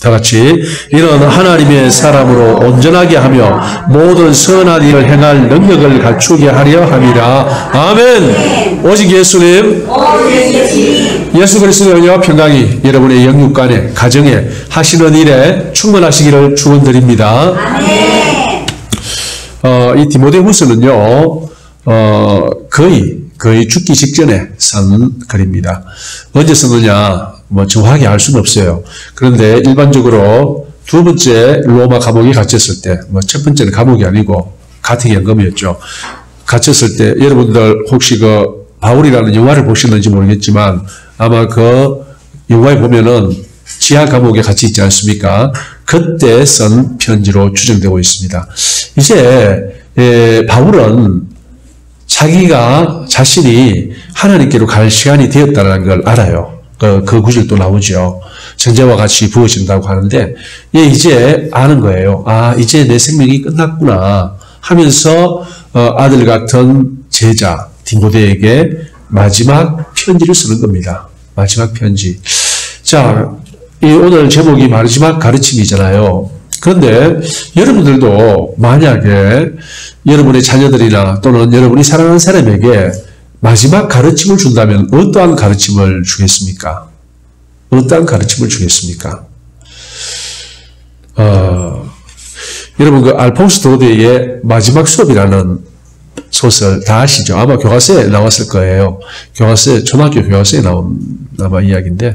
다 같이 이런 하나님의 사람으로 온전하게 하며 모든 선한 일을 행할 능력을 갖추게 하려 함이라. 아멘. 오직 예수님, 예수 그리스도의 은혜와 평강이 여러분의 영육간에 가정에 하시는 일에 충만하시기를 축원드립니다. 아멘. 이 디모데후서는요 거의 죽기 직전에 쓴 글입니다. 언제 썼느냐 정확하게 알 수는 없어요. 그런데 일반적으로 두 번째 로마 감옥에 갇혔을 때, 첫 번째는 감옥이 아니고 가택연금이었죠. 갇혔을 때 여러분들 혹시 그 바울이라는 영화를 보셨는지 모르겠지만 아마 그 영화에 보면은 지하 감옥에 같이 있지 않습니까? 그때 쓴 편지로 추정되고 있습니다. 이제 바울은 자신이 하나님께로 갈 시간이 되었다는 걸 알아요. 그 구절도 나오죠. 정죄와 같이 부어진다고 하는데, 이제 아는 거예요. 아, 이제 내 생명이 끝났구나 하면서, 아들 같은 제자, 디모데에게 마지막 편지를 쓰는 겁니다. 마지막 편지. 자, 오늘 제목이 마지막 가르침이잖아요. 그런데 여러분들도 만약에 여러분의 자녀들이나 또는 여러분이 사랑하는 사람에게 마지막 가르침을 준다면 어떠한 가르침을 주겠습니까? 어떠한 가르침을 주겠습니까? 여러분 그 알폰스 도데의 마지막 수업이라는 소설 다 아시죠? 아마 교과서에 나왔을 거예요. 초등학교 교과서에 나온 아마 이야기인데,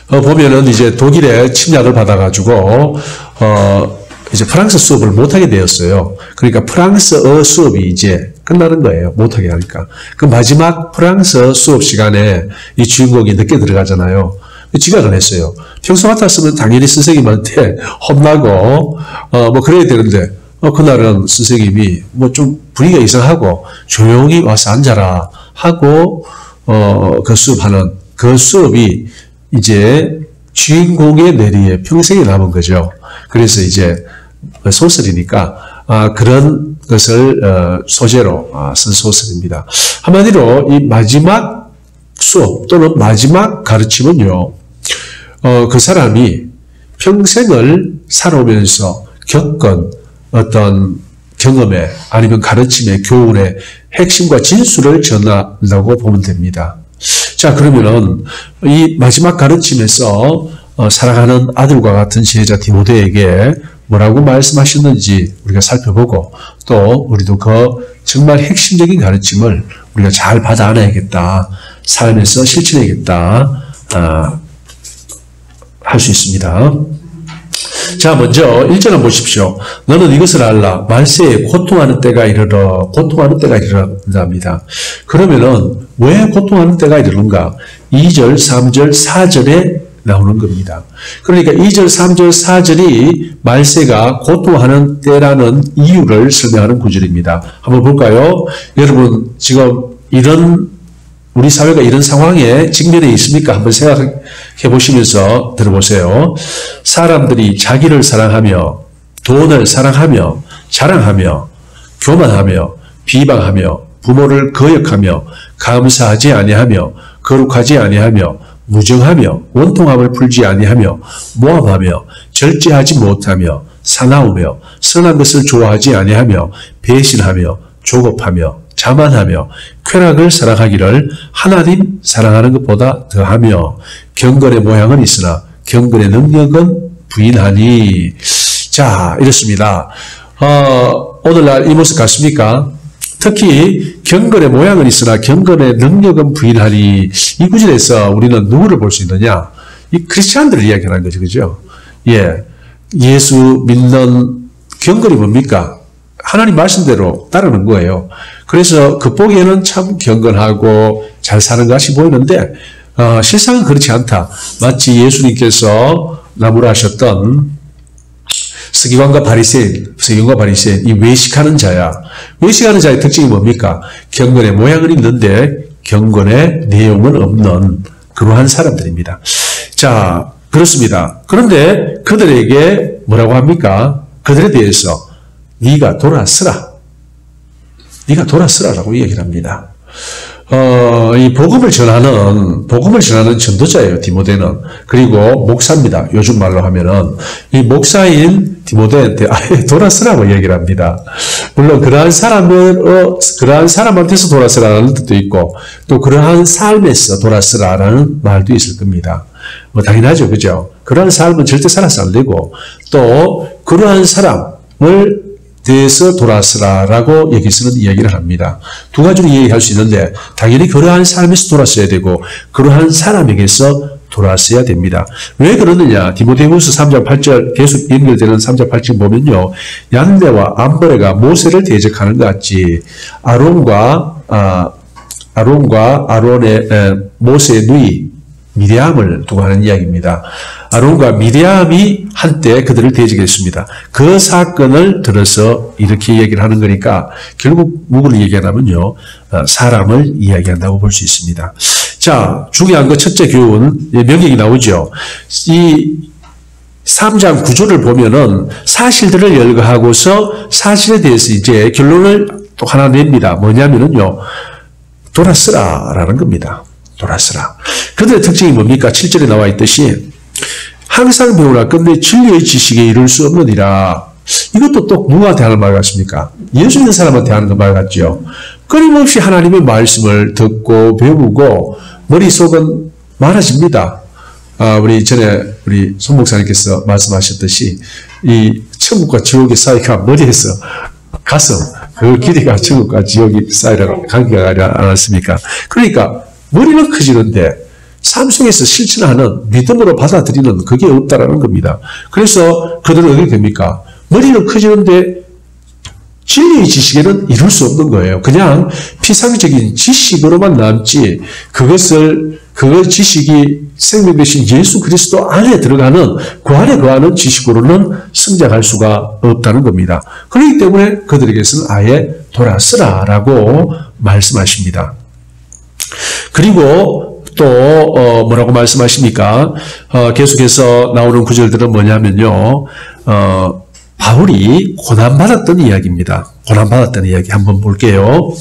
보면은 이제 독일의 침략을 받아가지고, 이제 프랑스 수업을 못하게 되었어요. 그러니까 프랑스어 수업이 이제 끝나는 거예요. 못하게 하니까. 그 마지막 프랑스 수업 시간에 이 주인공이 늦게 들어가잖아요. 지각을 했어요. 평소 같았으면 당연히 선생님한테 혼나고, 그래야 되는데, 그날은 선생님이 좀 분위기가 이상하고 조용히 와서 앉아라 하고, 그 수업이 이제 주인공의 뇌리에 평생이 남은 거죠. 그래서 이제 소설이니까 그런 것을 소재로 쓴 소설입니다. 한마디로 이 마지막 수업 또는 마지막 가르침은요, 그 사람이 평생을 살아오면서 겪은 어떤 경험의 아니면 가르침의 교훈의 핵심과 진수를 전한다고 보면 됩니다. 자, 그러면은 이 마지막 가르침에서 사랑하는 아들과 같은 제자 디모데에게 뭐라고 말씀하셨는지 우리가 살펴보고, 또 우리도 그 정말 핵심적인 가르침을 우리가 잘 받아 안아야겠다, 삶에서 실천해야겠다 할 수 있습니다. 자, 먼저 1절 한번 보십시오. 너는 이것을 알라. 말세에 고통하는 때가 이르러. 고통하는 때가 이르러합니다. 그러면은 왜 고통하는 때가 이르는가? 2절, 3절, 4절에 나오는 겁니다. 그러니까 2절, 3절, 4절이 말세가 고통하는 때라는 이유를 설명하는 구절입니다. 한번 볼까요? 여러분, 지금 우리 사회가 이런 상황에 직면해 있습니까? 한번 생각해 보시면서 들어보세요. 사람들이 자기를 사랑하며, 돈을 사랑하며, 자랑하며, 교만하며, 비방하며, 부모를 거역하며, 감사하지 아니하며, 거룩하지 아니하며, 무정하며, 원통함을 풀지 아니하며, 모함하며, 절제하지 못하며, 사나우며, 선한 것을 좋아하지 아니하며, 배신하며, 조급하며, 자만하며, 쾌락을 사랑하기를 하나님 사랑하는 것보다 더하며, 경건의 모양은 있으나 경건의 능력은 부인하니. 자, 이렇습니다. 오늘날 이 모습 같습니까? 특히 경건의 모양은 있으나 경건의 능력은 부인하니, 이 구절에서 우리는 누구를 볼 수 있느냐? 이 크리스찬들을 이야기하는 거죠. 그죠? 예수 믿는 경건이 뭡니까? 하나님 말씀대로 따르는 거예요. 그래서 겉보기에는 참 경건하고 잘 사는 것이 보이는데, 실상은 그렇지 않다. 마치 예수님께서 나무라셨던 서기관과 바리새인, 이 외식하는 자야. 외식하는 자의 특징이 뭡니까? 경건의 모양은 있는데 경건의 내용은 없는 그러한 사람들입니다. 자, 그렇습니다. 그런데 그들에게 뭐라고 합니까? 그들에 대해서 네가 돌아서라. 네가 돌아서라라고 얘기를 합니다. 이 복음을 전하는 전도자예요, 디모데는. 그리고 목사입니다. 요즘 말로 하면은. 이 목사인 디모데한테 아예 돌아서라고 얘기를 합니다. 물론 그러한 사람한테서 돌아서라는 뜻도 있고, 또 그러한 삶에서 돌아서라라는 말도 있을 겁니다. 뭐, 당연하죠. 그죠? 그러한 삶은 절대 살아서 안 되고, 또, 그러한 사람을 대해서 돌아서라라고 여기서는 이야기를 합니다. 두 가지로 이야기할 수 있는데 당연히 그러한 삶에서 돌아서야 되고 그러한 사람에게서 돌아서야 됩니다. 왜 그러느냐? 디모데후서 3장 8절 계속 연결되는 3장 8절 보면요. 양내와 암브레가 모세를 대적하는 것 같이 아론과 아론의 모세의 누이 미리암을 두고 하는 이야기입니다. 아론과 미리암이 한때 그들을 대적했습니다. 그 사건을 들어서 이렇게 얘기를 하는 거니까 결국 누구를 얘기하냐면요. 사람을 이야기한다고 볼 수 있습니다. 자, 중요한 거 첫째 교훈, 명령이 나오죠. 이 3장 9절을 보면은 사실들을 열거하고서 사실에 대해서 이제 결론을 또 하나 냅니다. 뭐냐면은요. 돌아서라라는 겁니다. 돌아서라. 그들의 특징이 뭡니까? 7절에 나와 있듯이 항상 배우라 끝내 진리의 지식에 이룰 수 없느니라. 이것도 또 누구한테 하는 말 같습니까? 예수 믿는 사람한테 하는 말 같죠. 끊임없이 하나님의 말씀을 듣고 배우고 머릿속은 많아집니다. 우리 손 목사님께서 말씀하셨듯이 이 천국과 지옥의 사이가 머리에서 가슴, 그 길이가 천국과 지옥이 사이라고 관계가 아니지 않았습니까? 그러니까 머리는 커지는데 삶 속에서 실천하는 믿음으로 받아들이는 그게 없다라는 겁니다. 그래서 그들은 어떻게 됩니까? 머리는 커지는데 진리의 지식에는 이룰 수 없는 거예요. 그냥 피상적인 지식으로만 남지 그 지식이 생명 되신 예수 그리스도 안에 들어가는 그 안에 거하는 지식으로는 성장할 수가 없다는 겁니다. 그렇기 때문에 그들에게서는 아예 돌아서라라고 말씀하십니다. 그리고 또 뭐라고 말씀하십니까? 계속해서 나오는 구절들은 뭐냐면요. 바울이 고난받았던 이야기입니다. 고난받았던 이야기 한번 볼게요.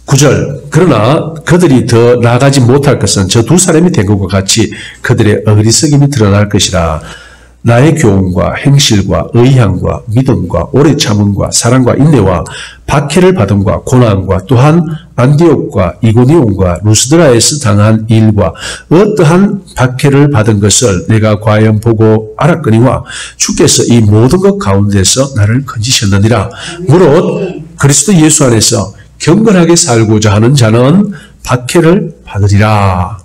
9절. 그러나 그들이 더 나아가지 못할 것은 저 두 사람이 된 것과 같이 그들의 어리석임이 드러날 것이라. 나의 교훈과 행실과 의향과 믿음과 오래 참음과 사랑과 인내와 박해를 받음과 고난과 또한 안디옥과 이고니온과 루스드라에서 당한 일과 어떠한 박해를 받은 것을 내가 과연 보고 알았거니와 주께서 이 모든 것 가운데서 나를 건지셨느니라. 무릇 그리스도 예수 안에서 경건하게 살고자 하는 자는 박해를 받으리라.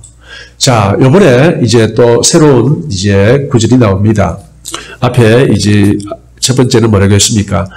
자, 요번에 이제 또 새로운 이제 구절이 나옵니다. 앞에 이제 첫 번째는 뭐라고 했습니까?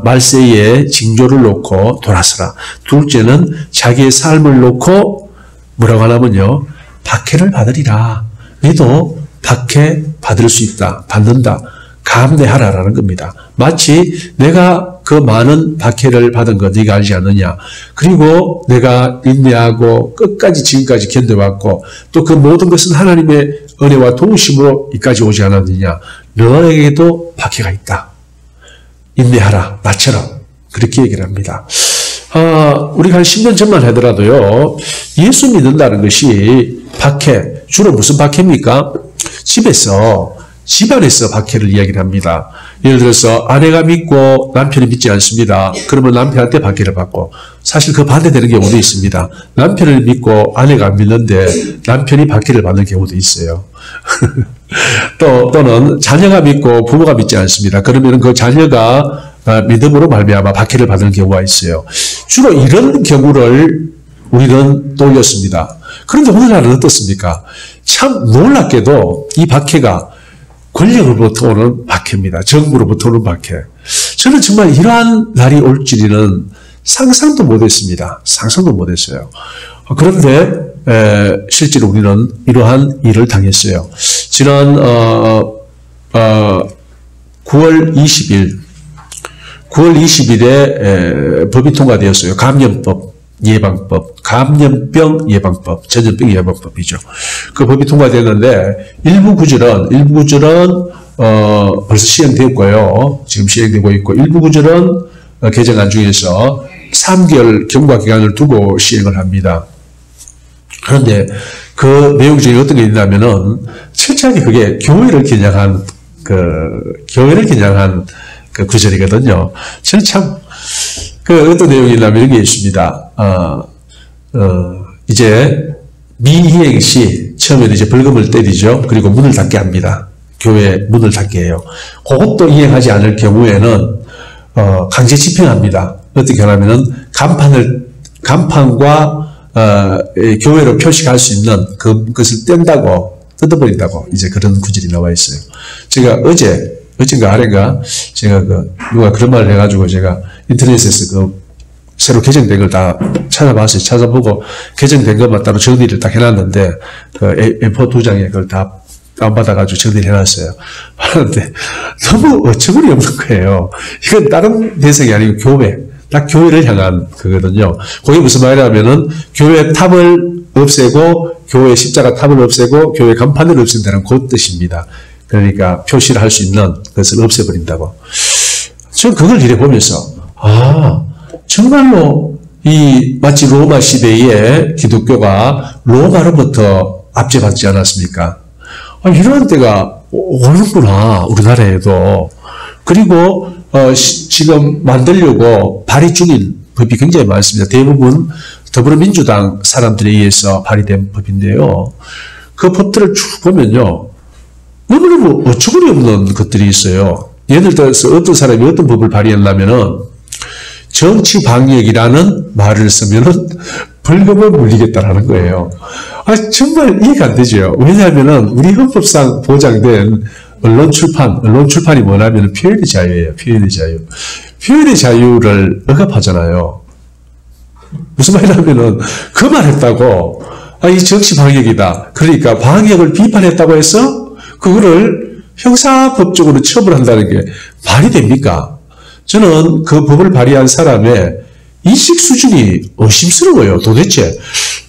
말세에 징조를 놓고 돌아서라. 둘째는 자기의 삶을 놓고 뭐라고 하냐면요. 박해를 받으리라. 너도 박해 받을 수 있다. 받는다. 감내하라라는 겁니다. 마치 내가 그 많은 박해를 받은 거 네가 알지 않느냐. 그리고 내가 인내하고 끝까지 지금까지 견뎌왔고 또 그 모든 것은 하나님의 은혜와 도우심으로 이까지 오지 않았느냐. 너에게도 박해가 있다. 인내하라. 나처럼. 그렇게 얘기를 합니다. 우리가 한 10년 전만 하더라도요. 예수 믿는다는 것이 박해. 주로 무슨 박해입니까? 집안에서 박해를 이야기를 합니다. 예를 들어서 아내가 믿고 남편이 믿지 않습니다. 그러면 남편한테 박해를 받고 사실 그 반대되는 경우도 있습니다. 남편을 믿고 아내가 안 믿는데 남편이 박해를 받는 경우도 있어요. 또는 자녀가 믿고 부모가 믿지 않습니다. 그러면 그 자녀가 믿음으로 말미암아 박해를 받는 경우가 있어요. 주로 이런 경우를 우리는 떠올렸습니다. 그런데 오늘날은 어떻습니까? 참 놀랍게도 이 박해가 권력으로부터 오는 박해입니다. 정부로부터 오는 박해. 저는 정말 이러한 날이 올 줄은 상상도 못했습니다. 상상도 못했어요. 그런데 실제로 우리는 이러한 일을 당했어요. 지난 9월 20일에 법이 통과되었어요. 감염병 예방법, 전염병 예방법이죠. 그 법이 통과됐는데 일부 구절은 벌써 시행되었고요. 지금 시행되고 있고 일부 구절은 개정안 중에서 3개월 경과 기간을 두고 시행을 합니다. 그런데 그 내용 중에 어떤 게 있냐면은 철저하게 그게 교회를 겨냥한 그 구절이거든요. 저는 참 어떤 내용이 있냐면 이런 게 있습니다. 이제 미이행 시 처음에는 이제 벌금을 때리죠. 그리고 문을 닫게 합니다. 교회 문을 닫게 해요. 그것도 이행하지 않을 경우에는 강제 집행합니다. 어떻게 하냐면은 간판과 교회로 표시할 수 있는 그것을 뜯어버린다고 이제 그런 구절이 나와 있어요. 제가 어젠가 아래가 제가 누가 그런 말을 해가지고 제가 인터넷에서 새로 개정된 걸 다 찾아봤어요. 찾아보고 개정된 것만 따로 정리를 딱 해놨는데 A4 2장에 그걸 다 다운받아가지고 정리를 해놨어요. 하는데 너무 어처구니 없는 거예요. 이건 다른 대상이 아니고 딱 교회를 향한 그거거든요. 그게 무슨 말이냐면은 교회 탑을 없애고 교회 십자가 탑을 없애고 교회 간판을 없앤다는 그 뜻입니다. 그러니까 표시를 할 수 있는 것을 없애버린다고. 저는 그걸 이래 보면서 정말로 마치 로마 시대에 기독교가 로마로부터 압제받지 않았습니까? 이런 때가 오는구나, 우리나라에도. 그리고 지금 만들려고 발의 중인 법이 굉장히 많습니다. 대부분 더불어민주당 사람들에 의해서 발의된 법인데요. 그 법들을 쭉 보면요, 너무너무 어처구니 없는 것들이 있어요. 예를 들어서 어떤 사람이 어떤 법을 발의하려면은 정치 방역이라는 말을 쓰면은 벌금을 물리겠다라는 거예요. 정말 이해가 안 되죠. 왜냐하면은 우리 헌법상 보장된 언론 출판이 뭐냐면 표현의 자유예요. 표현의 자유. 표현의 자유를 억압하잖아요. 무슨 말이냐면은 그 말 했다고 이 정치 방역이다. 그러니까 방역을 비판했다고 해서 그거를 형사법적으로 처벌한다는 게 말이 됩니까? 저는 그 법을 발의한 사람의 인식 수준이 의심스러워요. 도대체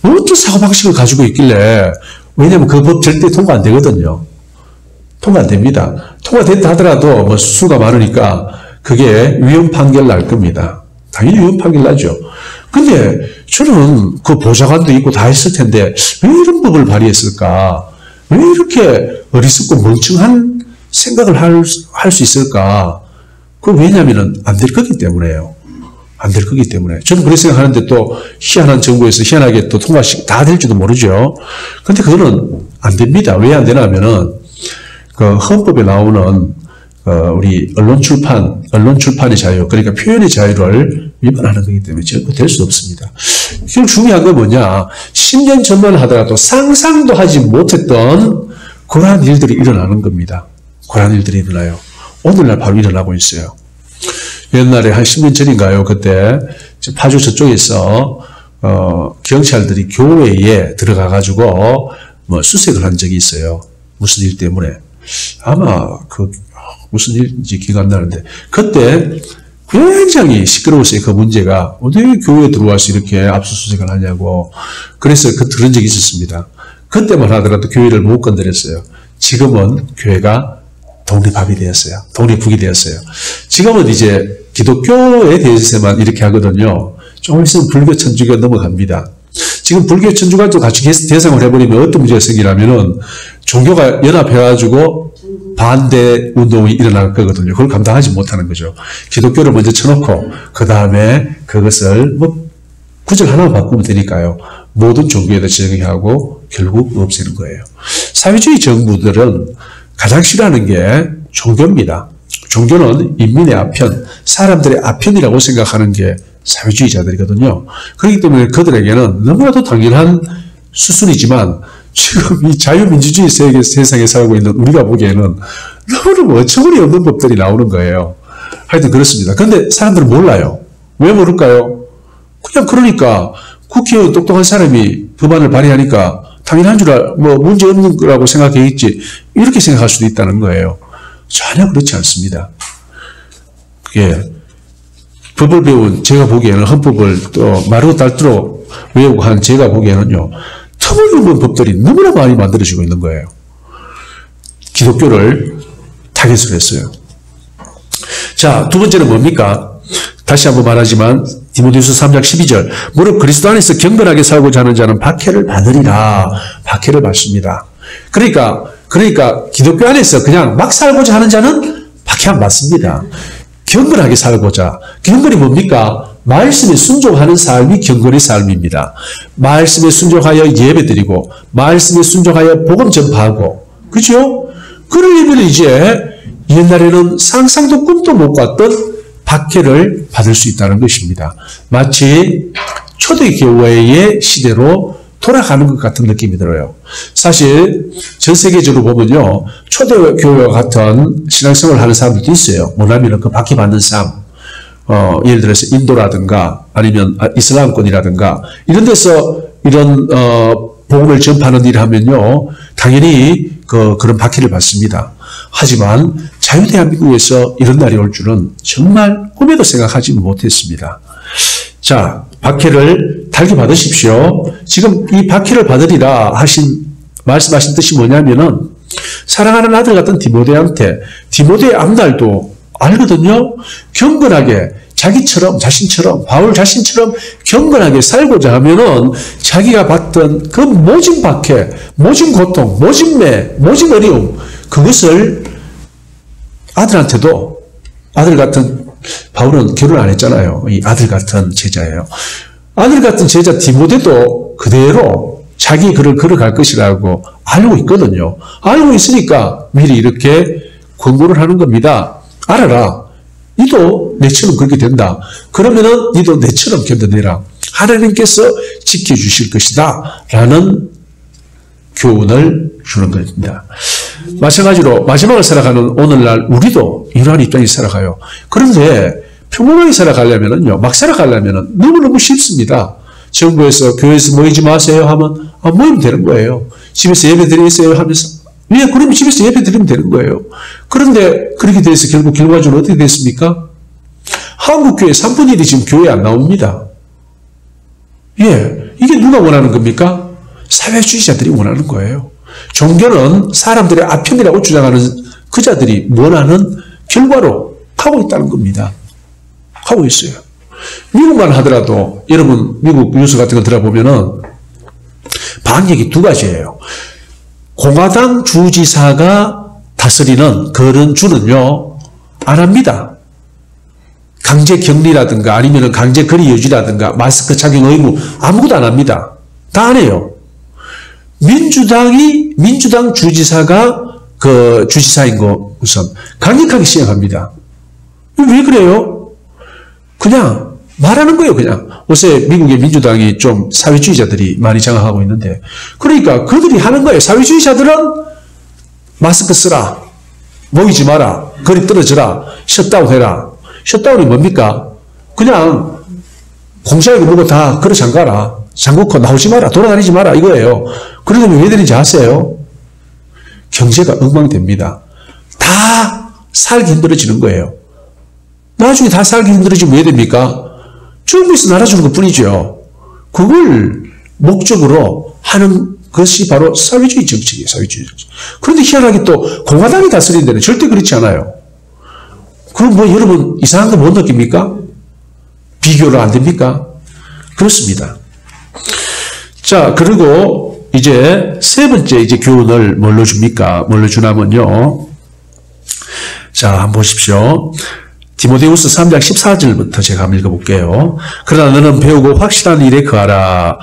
어떤 사고방식을 가지고 있길래. 왜냐하면 그 법 절대 통과 안 되거든요. 통과 안 됩니다. 통과된다 하더라도 수가 많으니까 그게 위헌 판결 날 겁니다. 당연히 위헌 판결 나죠. 근데 저는 그 보좌관도 있고 다 했을 텐데 왜 이런 법을 발의했을까? 왜 이렇게 어리석고 멍청한 생각을 할 수 있을까? 왜냐면은 안 될 거기 때문에요. 안 될 거기 때문에. 저는 그렇게 생각하는데 또 희한한 정부에서 희한하게 또 통과식 다 될지도 모르죠. 근데 그거는 안 됩니다. 왜 안 되나 하면은 그 헌법에 나오는 우리 언론 출판의 자유, 그러니까 표현의 자유를 위반하는 거기 때문에 절대 될 수 없습니다. 지금 중요한 건 뭐냐? 10년 전만 하더라도 상상도 하지 못했던 그러한 일들이 일어나는 겁니다. 그러한 일들이 일어나요. 오늘날 바로 일어나고 있어요. 옛날에 한 10년 전인가요? 그때 파주 저쪽에서 경찰들이 교회에 들어가가지고 수색을 한 적이 있어요. 무슨 일 때문에. 아마 무슨 일인지 기억 안 나는데 그때 굉장히 시끄러웠어요. 그 문제가 어떻게 교회에 들어와서 이렇게 압수수색을 하냐고. 그래서 그런 적이 있었습니다. 그때만 하더라도 교회를 못 건드렸어요. 지금은 교회가 독립합이 되었어요. 독립국이 되었어요. 지금은 이제 기독교에 대해서만 이렇게 하거든요. 조금 있으면 불교 천주교가 넘어갑니다. 지금 불교 천주교도 같이 대상을 해버리면 어떤 문제가 생기냐면은 종교가 연합해가지고 반대 운동이 일어날 거거든요. 그걸 감당하지 못하는 거죠. 기독교를 먼저 쳐놓고 그 다음에 그것을 구절 하나만 바꾸면 되니까요. 모든 종교에다 적용하고 결국 없애는 거예요. 사회주의 정부들은 가장 싫어하는 게 종교입니다. 종교는 인민의 아편, 사람들의 아편이라고 생각하는 게 사회주의자들이거든요. 그렇기 때문에 그들에게는 너무나도 당연한 수순이지만 지금 이 자유민주주의 세상에 살고 있는 우리가 보기에는 너무너무 어처구니 없는 법들이 나오는 거예요. 하여튼 그렇습니다. 그런데 사람들은 몰라요. 왜 모를까요? 그냥 그러니까 국회의원 똑똑한 사람이 법안을 발의하니까 당연한 줄 문제 없는 거라고 생각했지 이렇게 생각할 수도 있다는 거예요. 전혀 그렇지 않습니다. 그게 법을 배운 제가 보기에는 헌법을 또 마르고 닳도록 외우고 한 제가 보기에는요. 터무니없는 법들이 너무나 많이 만들어지고 있는 거예요. 기독교를 타겟으로 했어요. 자, 두 번째는 뭡니까? 다시 한번 말하지만 디모데후서 3장 12절. 무릇 그리스도 안에서 경건하게 살고자 하는 자는 박해를 받으리라. 박해를 받습니다. 그러니까 기독교 안에서 그냥 막 살고자 하는 자는 박해 안 받습니다. 경건하게 살고자. 경건이 뭡니까? 말씀에 순종하는 삶이 경건의 삶입니다. 말씀에 순종하여 예배드리고 말씀에 순종하여 복음 전파하고, 그죠? 그러려면 이제 옛날에는 상상도 꿈도 못 꿨던 박해를 받을 수 있다는 것입니다. 마치 초대교회의 시대로 돌아가는 것 같은 느낌이 들어요. 사실 전 세계적으로 보면요, 초대교회와 같은 신앙생활을 하는 사람들도 있어요. 뭐냐면 그 박해받는 삶, 예를 들어서 인도라든가 아니면 이슬람권이라든가 이런 데서 이런 복음을 전파하는 일을 하면요, 당연히 그런 박해를 받습니다. 하지만 자유대한민국에서 이런 날이 올 줄은 정말 꿈에도 생각하지 못했습니다. 자, 박해를 달게 받으십시오. 지금 이 박해를 받으리라 말씀하신 뜻이 뭐냐면은, 사랑하는 아들 같은 디모데한테, 디모데의 앞날도 알거든요. 경건하게 자신처럼 바울 자신처럼 경건하게 살고자 하면은 자기가 받던 그 모진 박해, 모진 고통, 모진 매, 모진 어려움, 그것을 아들한테도, 아들 같은, 바울은 결혼 안 했잖아요. 이 아들 같은 제자예요. 아들 같은 제자 디모데도 그대로 자기 글을 걸어갈 것이라고 알고 있거든요. 알고 있으니까 미리 이렇게 권고를 하는 겁니다. 알아라. 니도 내처럼 그렇게 된다. 그러면은 니도 내처럼 견뎌내라. 하나님께서 지켜주실 것이다. 라는 교훈을 주는 것입니다. 마찬가지로 마지막을 살아가는 오늘날 우리도 이러한 입장에서 살아가요. 그런데 평범하게 살아가려면은요, 막 살아가려면은 너무너무 쉽습니다. 정부에서 교회에서 모이지 마세요 하면 모이면 되는 거예요. 집에서 예배 드리세요 하면서, 왜? 그러면 집에서 예배 드리면 되는 거예요. 그런데 그렇게 돼서 결국 결과적으로 어떻게 됐습니까? 한국교회 3분의 1이 지금 교회에 안 나옵니다. 예, 이게 누가 원하는 겁니까? 사회주의자들이 원하는 거예요. 종교는 사람들의 아편이라고 주장하는 그자들이 원하는 결과로 하고 있다는 겁니다. 하고 있어요. 미국만 하더라도 여러분 미국 뉴스 같은 거 들어보면은 방역이 두 가지예요. 공화당 주지사가 다스리는 그런 주는요, 안 합니다. 강제 격리라든가 아니면 강제 거리 유지라든가 마스크 착용 의무 아무것도 안 합니다. 다 안 해요. 민주당 주지사가 그 주지사인 거 우선 강력하게 시행합니다. 왜 그래요? 그냥 말하는 거예요, 그냥. 요새 미국의 민주당이 좀 사회주의자들이 많이 장악하고 있는데, 그러니까 그들이 하는 거예요. 사회주의자들은 마스크 쓰라, 모이지 마라, 거리 떨어져라, 셧다운 해라. 셧다운이 뭡니까? 그냥 공장이고 뭐고 다 걸어 잠가라, 잠그고 나오지 마라, 돌아다니지 마라, 이거예요. 그러려면 왜 되는지 아세요? 경제가 엉망됩니다. 다 살기 힘들어지는 거예요. 나중에 다 살기 힘들어지면 왜 됩니까? 정부에서 나눠주는 것 뿐이죠. 그걸 목적으로 하는 것이 바로 사회주의 정책이에요. 사회주의 정책. 그런데 희한하게 또 공화당이 다스리는 데는 절대 그렇지 않아요. 그럼 뭐 여러분 이상한 거 못 느낍니까? 비교를 안 됩니까? 그렇습니다. 자, 그리고 이제 세 번째 이제 교훈을 뭘로 줍니까? 뭘로 주냐면요. 자, 한번 보십시오. 디모데후서 3장 14절부터 제가 한번 읽어볼게요. 그러나 너는 배우고 확실한 일에 거하라.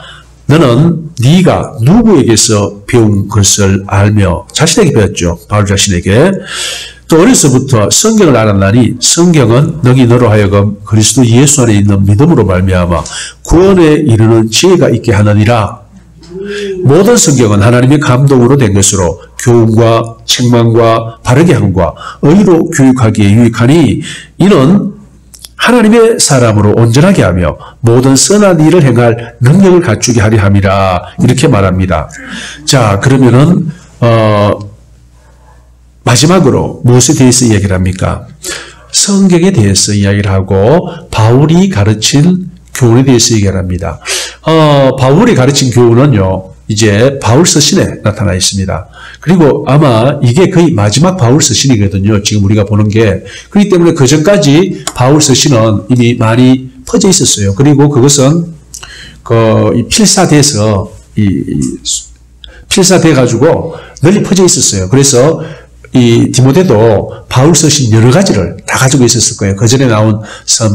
너는 네가 누구에게서 배운 것을 알며, 자신에게 배웠죠. 바울 자신에게. 또 어려서부터 성경을 알았나니 성경은 너로 하여금 그리스도 예수 안에 있는 믿음으로 말미암아 구원에 이르는 지혜가 있게 하느니라. 모든 성경은 하나님의 감동으로 된 것으로 교훈과 책망과 바르게 함과 의로 교육하기에 유익하니 이는 하나님의 사람으로 온전하게 하며 모든 선한 일을 행할 능력을 갖추게 하려 함이라. 이렇게 말합니다. 자, 그러면은 마지막으로 무엇에 대해서 이야기를 합니까? 성경에 대해서 이야기를 하고 바울이 가르친 교훈에 대해서 얘기를 합니다. 바울이 가르친 교훈은요, 이제 바울 서신에 나타나 있습니다. 그리고 아마 이게 거의 마지막 바울 서신이거든요. 지금 우리가 보는 게. 그렇기 때문에 그 전까지 바울 서신은 이미 많이 퍼져 있었어요. 그리고 그것은 필사돼서 필사돼가지고 널리 퍼져 있었어요. 그래서 이 디모데도 바울 서신 여러 가지를 다 가지고 있었을 거예요. 그 전에 나온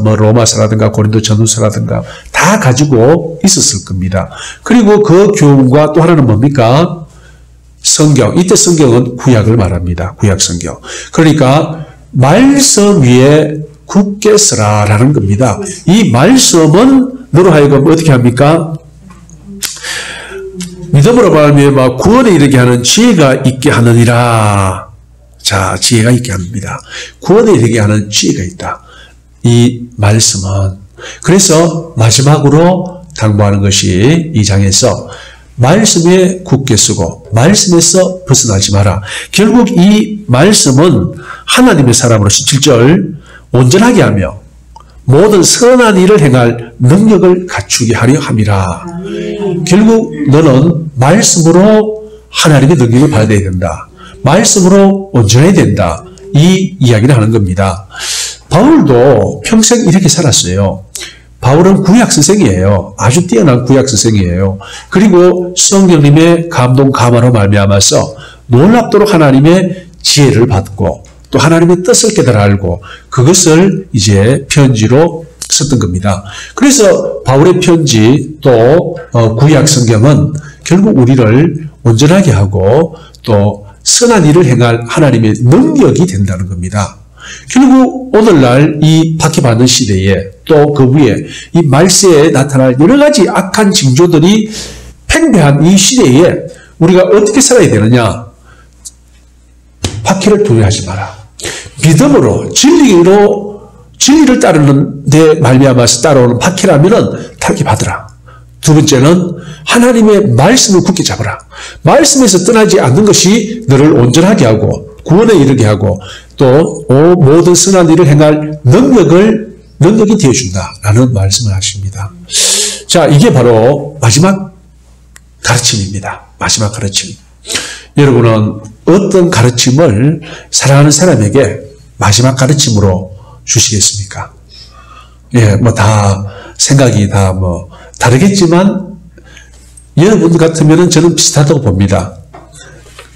로마서라든가 고린도 전후서라든가 다 가지고 있었을 겁니다. 그리고 그 교훈과 또 하나는 뭡니까? 성경. 이때 성경은 구약을 말합니다. 구약 성경. 그러니까 말씀 위에 굳게 서라라는 겁니다. 이 말씀은 너로 하여금 어떻게 합니까? 믿음으로 말미암아 구원에 이르게 하는 지혜가 있게 하느니라. 자, 지혜가 있게 합니다. 구원에 이르게 하는 지혜가 있다. 이 말씀은. 그래서 마지막으로 당부하는 것이 이 장에서 말씀에 굳게 서고 말씀에서 벗어나지 마라. 결국 이 말씀은 하나님의 사람으로서 7절 온전하게 하며 모든 선한 일을 행할 능력을 갖추게 하려 함이라. 결국 너는 말씀으로 하나님의 능력을 받아야 된다. 말씀으로 온전해야 된다. 이 이야기를 하는 겁니다. 바울도 평생 이렇게 살았어요. 바울은 구약 선생이에요. 아주 뛰어난 구약 선생이에요. 그리고 성령님의 감동 감화로 말미암아서 놀랍도록 하나님의 지혜를 받고 또 하나님의 뜻을 깨달아 알고 그것을 이제 편지로 썼던 겁니다. 그래서 바울의 편지 또 구약 성경은 결국 우리를 온전하게 하고 또 선한 일을 행할 하나님의 능력이 된다는 겁니다. 결국 오늘날 이 박해받는 시대에 또 그 위에 이 말세에 나타날 여러 가지 악한 징조들이 팽배한 이 시대에 우리가 어떻게 살아야 되느냐? 박해를 두려워하지 마라. 믿음으로 진리를 따르는 데 말미암아서 따라오는 박해라면은 타락해 받으라. 두 번째는 하나님의 말씀을 굳게 잡으라. 말씀에서 떠나지 않는 것이 너를 온전하게 하고 구원에 이르게 하고 또 모든 선한 일을 행할 능력이 되어준다라는 말씀을 하십니다. 자, 이게 바로 마지막 가르침입니다. 마지막 가르침. 여러분은 어떤 가르침을 사랑하는 사람에게 마지막 가르침으로 주시겠습니까? 예, 다 생각이 다 다르겠지만 여러분 같으면은 저는 비슷하다고 봅니다.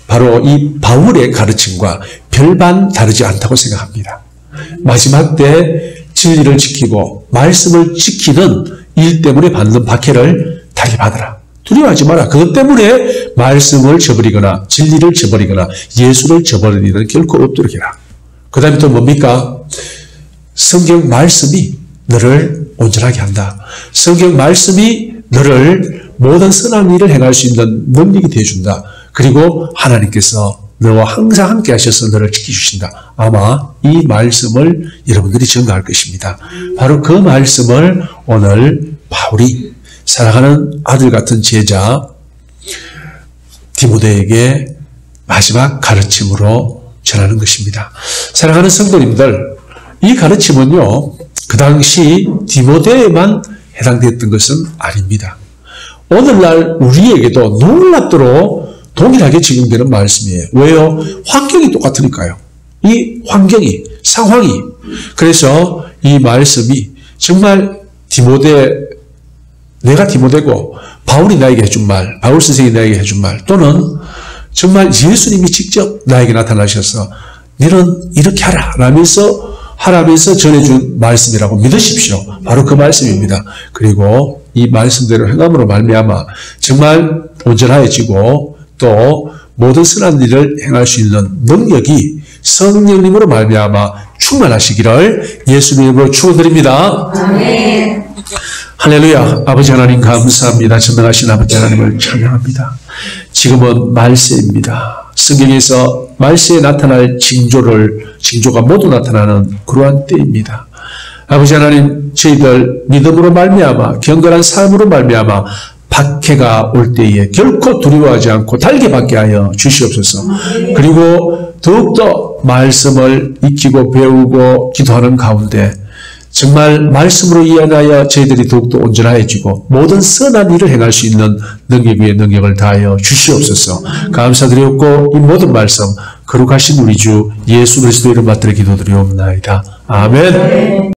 바로 이 바울의 가르침과 별반 다르지 않다고 생각합니다. 마지막 때 진리를 지키고 말씀을 지키는 일 때문에 받는 박해를 달리 받으라. 두려워하지 마라. 그것 때문에 말씀을 저버리거나 진리를 저버리거나 예수를 저버리는 결코 없도록 해라. 그 다음에 또 뭡니까? 성경 말씀이 너를 온전하게 한다. 성경 말씀이 너를 모든 선한 일을 행할 수 있는 능력이 되어준다. 그리고 하나님께서 너와 항상 함께 하셔서 너를 지켜주신다. 아마 이 말씀을 여러분들이 증거할 것입니다. 바로 그 말씀을 오늘 바울이 사랑하는 아들 같은 제자 디모데에게 마지막 가르침으로 전하는 것입니다. 사랑하는 성도님들, 이 가르침은요, 그 당시 디모데에만 해당됐던 것은 아닙니다. 오늘날 우리에게도 놀랍도록 동일하게 적용되는 말씀이에요. 왜요? 환경이 똑같으니까요. 이 환경이, 상황이. 그래서 이 말씀이 정말 내가 디모데고 바울이 나에게 해준 말, 바울 선생이 나에게 해준 말, 또는 정말 예수님이 직접 나에게 나타나셔서 너는 이렇게 하라 하라면서 전해준 말씀이라고 믿으십시오. 바로 그 말씀입니다. 그리고 이 말씀대로 행함으로 말미암아 정말 온전해지고 또 모든 선한 일을 행할 수 있는 능력이 성령님으로 말미암아 충만하시기를 예수님 이름으로 축원드립니다. 아멘. 할렐루야. 아버지 하나님 감사합니다. 전능하신 아버지 하나님을 찬양합니다. 지금은 말세입니다. 성경에서 말세에 나타날 징조가 모두 나타나는 그러한 때입니다. 아버지 하나님, 저희들 믿음으로 말미암아 경건한 삶으로 말미암아 박해가 올 때에 결코 두려워하지 않고 달게 받게 하여 주시옵소서. 그리고 더욱더 말씀을 익히고 배우고 기도하는 가운데 정말 말씀으로 이어나야 저희들이 더욱더 온전해지고 모든 선한 일을 행할 수 있는 능력 위에 능력을 다하여 주시옵소서. 감사드렸고 이 모든 말씀 거룩하신 우리 주 예수 그리스도 이름 받들어 기도드리옵나이다. 아멘.